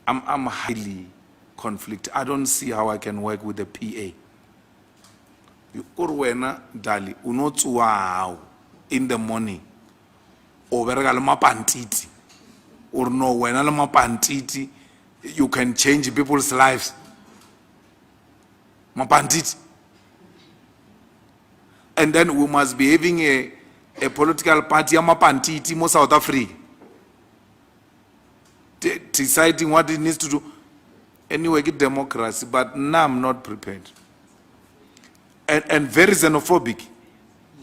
I'm highly conflicted. I don't see how I can work with the PA. Urwena dali unotsuwa in the morning. Overga le mapantiti. Or no wena le mapantiti you can change people's lives. Mapantiti. And then we must be having a political party mapantiti mo South Africa. Deciding what it needs to do. Anyway, get democracy, but now I'm not prepared. And very xenophobic.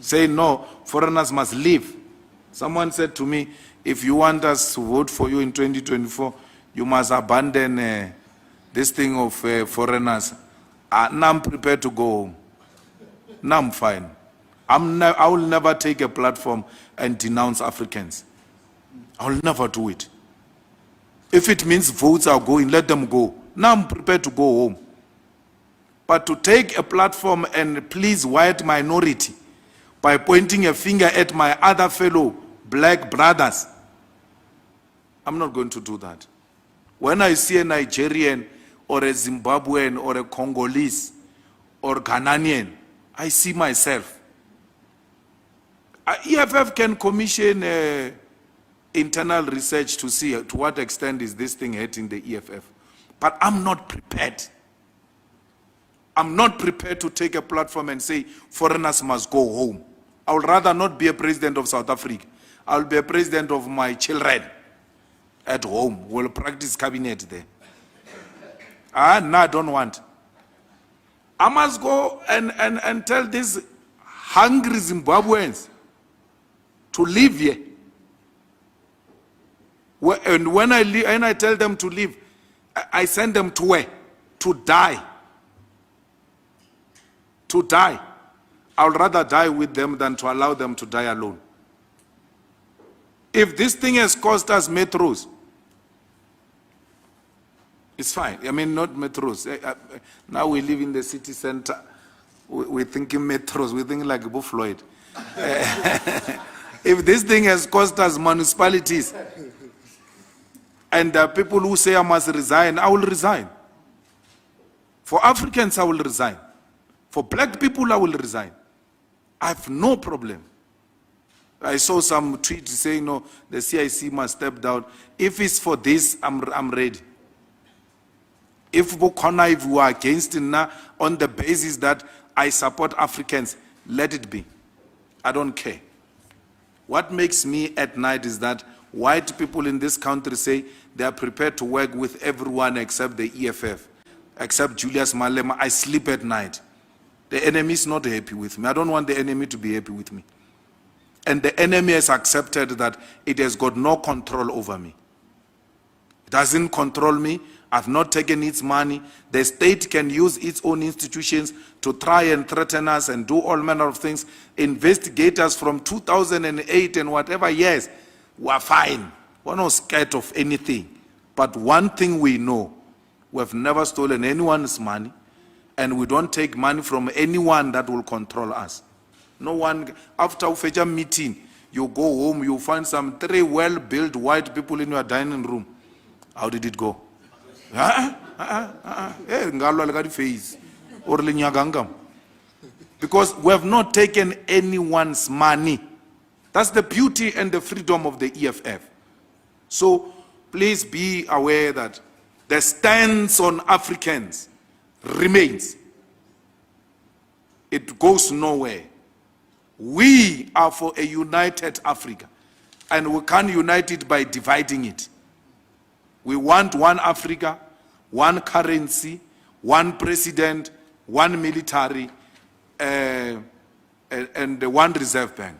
Say no, foreigners must leave. Someone said to me, if you want us to vote for you in 2024, you must abandon this thing of foreigners. Now I'm prepared to go home. Now I'm fine. I will never take a platform and denounce Africans. I will never do it. If it means votes are going, let them go. Now I'm prepared to go home. But to take a platform and please white minority by pointing a finger at my other fellow black brothers, I'm not going to do that. When I see a Nigerian or a Zimbabwean or a Congolese or Ghanaian, I see myself. EFF can commission internal research to see to what extent is this thing hurting the EFF. But I'm not prepared. I'm not prepared to take a platform and say foreigners must go home. I would rather not be a president of South Africa. I will be a president of my children at home. We'll practice cabinet there. No, I don't want. I must go and tell these hungry Zimbabweans to leave here. And when I tell them to leave, I send them to where? To die. To die. I would rather die with them than to allow them to die alone. If this thing has cost us metros, it's fine. I mean, not metros. Now we live in the city center. We're thinking metros. We're thinking like Bo Floyd. If this thing has cost us municipalities, and there are people who say I must resign, I will resign. For Africans, I will resign. For black people, I will resign. I have no problem. I saw some tweets saying, no, the CIC must step down. If it's for this, I'm ready. If you are against it now on the basis that I support Africans, let it be. I don't care. What makes me at night is that white people in this country say they are prepared to work with everyone except the EFF, except Julius Malema. I sleep at night. The enemy is not happy with me. I don't want the enemy to be happy with me. And the enemy has accepted that it has got no control over me. It doesn't control me. I've not taken its money. The state can use its own institutions to try and threaten us and do all manner of things. Investigators from 2008 and whatever years were fine. We're not scared of anything. But one thing we know, we have never stolen anyone's money, and we don't take money from anyone that will control us. No one, after a meeting, you go home, you find some 3 well-built white people in your dining room. How did it go? Because we have not taken anyone's money. That's the beauty and the freedom of the EFF. So please be aware that the stance on Africans remains. It goes nowhere. We are for a united Africa, and we can't unite it by dividing it. We want one Africa, one currency, one president, one military, and one reserve bank.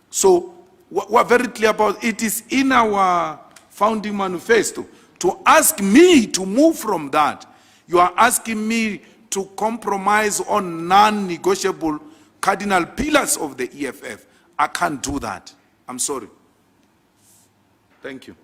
So we're very clear about it. It is in our founding manifesto. To ask me to move from that, you are asking me to compromise on non-negotiable cardinal pillars of the EFF. I can't do that. I'm sorry. Thank you.